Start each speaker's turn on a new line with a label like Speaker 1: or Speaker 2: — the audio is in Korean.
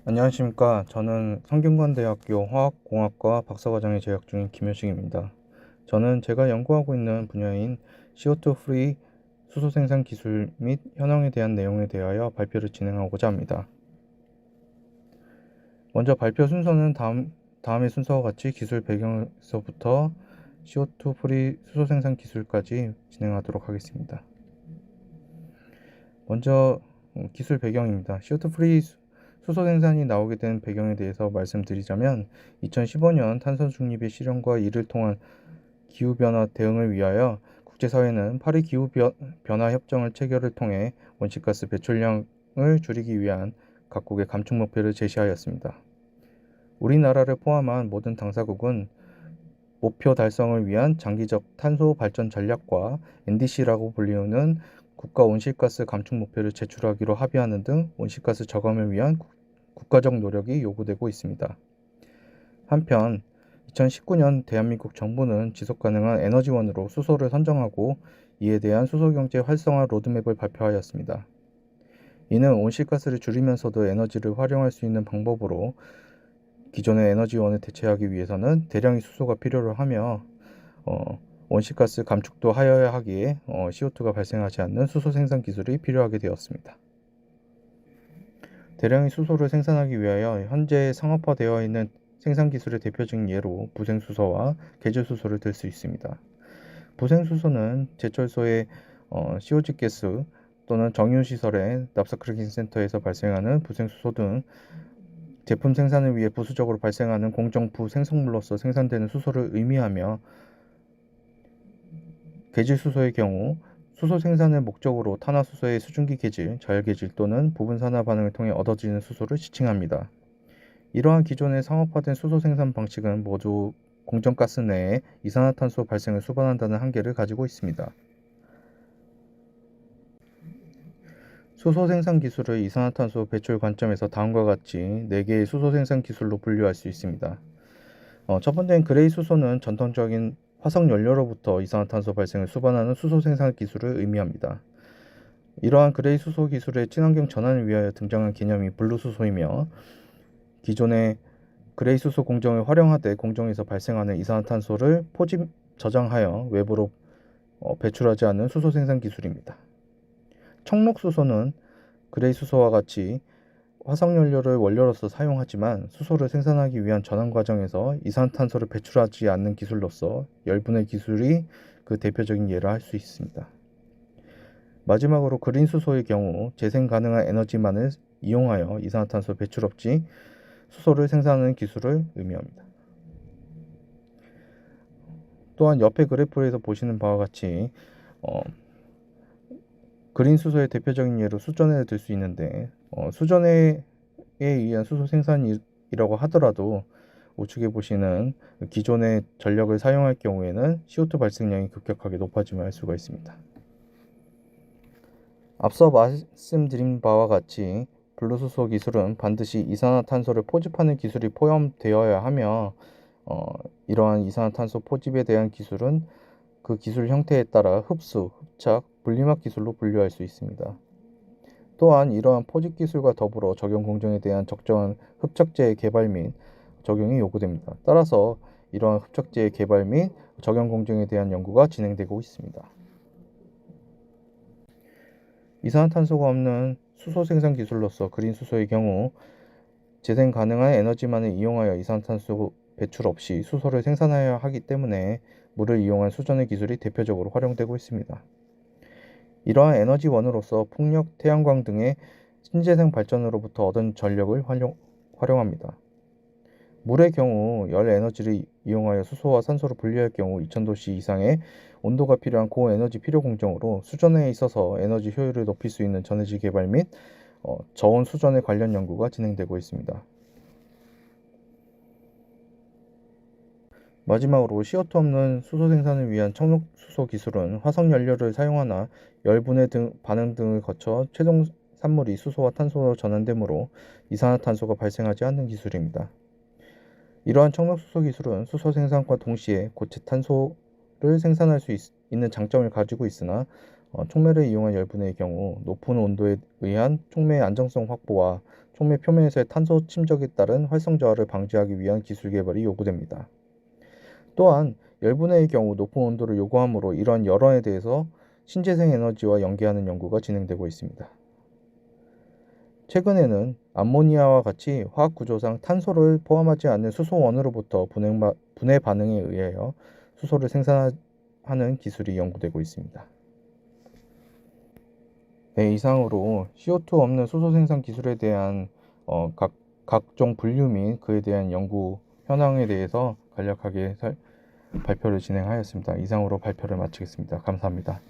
Speaker 1: 안녕하십니까. 저는 성균관대학교 화학공학과 박사과정에 재학 중인 김효식입니다. 저는 제가 연구하고 있는 분야인 CO2 프리 수소 생산 기술 및 현황에 대한 내용에 대하여 발표를 진행하고자 합니다. 먼저 발표 순서는 다음의 순서와 같이 기술 배경에서부터 CO2 프리 수소 생산 기술까지 진행하도록 하겠습니다. 먼저 기술 배경입니다. CO2 프리 수소 생산이 나오게 된 배경에 대해서 말씀드리자면 2015년 탄소 중립의 실현과 이를 통한 기후변화 대응을 위하여 국제사회는 파리 기후변화 협정을 체결을 통해 온실가스 배출량을 줄이기 위한 각국의 감축 목표를 제시하였습니다. 우리나라를 포함한 모든 당사국은 목표 달성을 위한 장기적 탄소 발전 전략과 NDC라고 불리우는 국가 온실가스 감축 목표를 제출하기로 합의하는 등 온실가스 저감을 위한 국가적 노력이 요구되고 있습니다. 한편 2019년 대한민국 정부는 지속가능한 에너지원으로 수소를 선정하고 이에 대한 수소경제 활성화 로드맵을 발표하였습니다. 이는 온실가스를 줄이면서도 에너지를 활용할 수 있는 방법으로 기존의 에너지원을 대체하기 위해서는 대량의 수소가 필요로 하며 온실가스 감축도 하여야 하기에 CO2가 발생하지 않는 수소 생산 기술이 필요하게 되었습니다. 대량의 수소를 생산하기 위하여 현재 상업화되어 있는 생산 기술의 대표적인 예로 부생수소와 계절수소를 들 수 있습니다. 부생수소는 제철소의 COG 가스 또는 정유시설의 납사크래킹 센터에서 발생하는 부생수소 등 제품 생산을 위해 부수적으로 발생하는 공정부 생성물로서 생산되는 수소를 의미하며, 계질수소의 경우 수소 생산을 목적으로 탄화수소의 수증기 계질, 자열계질 또는 부분 산화 반응을 통해 얻어지는 수소를 지칭합니다. 이러한 기존의 상업화된 수소 생산 방식은 모두 공정가스 내에 이산화탄소 발생을 수반한다는 한계를 가지고 있습니다. 수소 생산 기술을 이산화탄소 배출 관점에서 다음과 같이 4개의 수소 생산 기술로 분류할 수 있습니다. 첫 번째는 그레이 수소는 전통적인 화석 연료로부터 이산화탄소 발생을 수반하는 수소 생산 기술을 의미합니다. 이러한 그레이 수소 기술의 친환경 전환을 위하여 등장한 개념이 블루 수소이며, 기존의 그레이 수소 공정을 활용하되 공정에서 발생하는 이산화탄소를 포집 저장하여 외부로 배출하지 않는 수소 생산 기술입니다. 청록 수소는 그레이 수소와 같이 화석연료를 원료로서 사용하지만 수소를 생산하기 위한 전환 과정에서 이산탄소를 배출하지 않는 기술로서 열분해 기술이 그 대표적인 예를 할 수 있습니다. 마지막으로 그린 수소의 경우 재생 가능한 에너지만을 이용하여 이산화탄소 배출 없이 수소를 생산하는 기술을 의미합니다. 또한 옆에 그래프에서 보시는 바와 같이 그린 수소의 대표적인 예로 수전해를 들 수 있는데, 수전해에 의한 수소 생산이라고 하더라도 우측에 보시는 기존의 전력을 사용할 경우에는 CO2 발생량이 급격하게 높아짐을 알 수가 있습니다. 앞서 말씀드린 바와 같이 블루수소 기술은 반드시 이산화탄소를 포집하는 기술이 포함되어야 하며, 이러한 이산화탄소 포집에 대한 기술은 그 기술 형태에 따라 흡수, 흡착, 분리막 기술로 분류할 수 있습니다. 또한 이러한 포집 기술과 더불어 적용 공정에 대한 적정한 흡착제의 개발 및 적용이 요구됩니다. 따라서 이러한 흡착제의 개발 및 적용 공정에 대한 연구가 진행되고 있습니다. 이산화탄소가 없는 수소 생산 기술로서 그린 수소의 경우 재생 가능한 에너지만을 이용하여 이산화탄소 배출 없이 수소를 생산하여야 하기 때문에 물을 이용한 수전의 기술이 대표적으로 활용되고 있습니다. 이러한 에너지원으로서 풍력, 태양광 등의 신재생 발전으로부터 얻은 전력을 활용합니다. 물의 경우 열 에너지를 이용하여 수소와 산소를 분리할 경우 2000도씨 이상의 온도가 필요한 고에너지 필요 공정으로 수전에 있어서 에너지 효율을 높일 수 있는 전해질 개발 및 저온 수전에 관련 연구가 진행되고 있습니다. 마지막으로 CO2 없는 수소 생산을 위한 청록수소 기술은 화석연료를 사용하나 열분해 반응 등을 거쳐 최종 산물이 수소와 탄소로 전환되므로 이산화탄소가 발생하지 않는 기술입니다. 이러한 청록수소 기술은 수소 생산과 동시에 고체 탄소를 생산할 수 있는 장점을 가지고 있으나 촉매를 이용한 열분해의 경우 높은 온도에 의한 촉매의 안정성 확보와 촉매 표면에서의 탄소 침적에 따른 활성 저하를 방지하기 위한 기술 개발이 요구됩니다. 또한 열분해의 경우 높은 온도를 요구하므로 이러한 열원에 대해서 신재생 에너지와 연계하는 연구가 진행되고 있습니다. 최근에는 암모니아와 같이 화학 구조상 탄소를 포함하지 않는 수소원으로부터 분해 반응에 의하여 수소를 생산하는 기술이 연구되고 있습니다. 네, 이상으로 CO2 없는 수소 생산 기술에 대한 각종 분류 및 그에 대한 연구 현황에 대해서 간략하게 발표를 진행하였습니다. 이상으로 발표를 마치겠습니다. 감사합니다.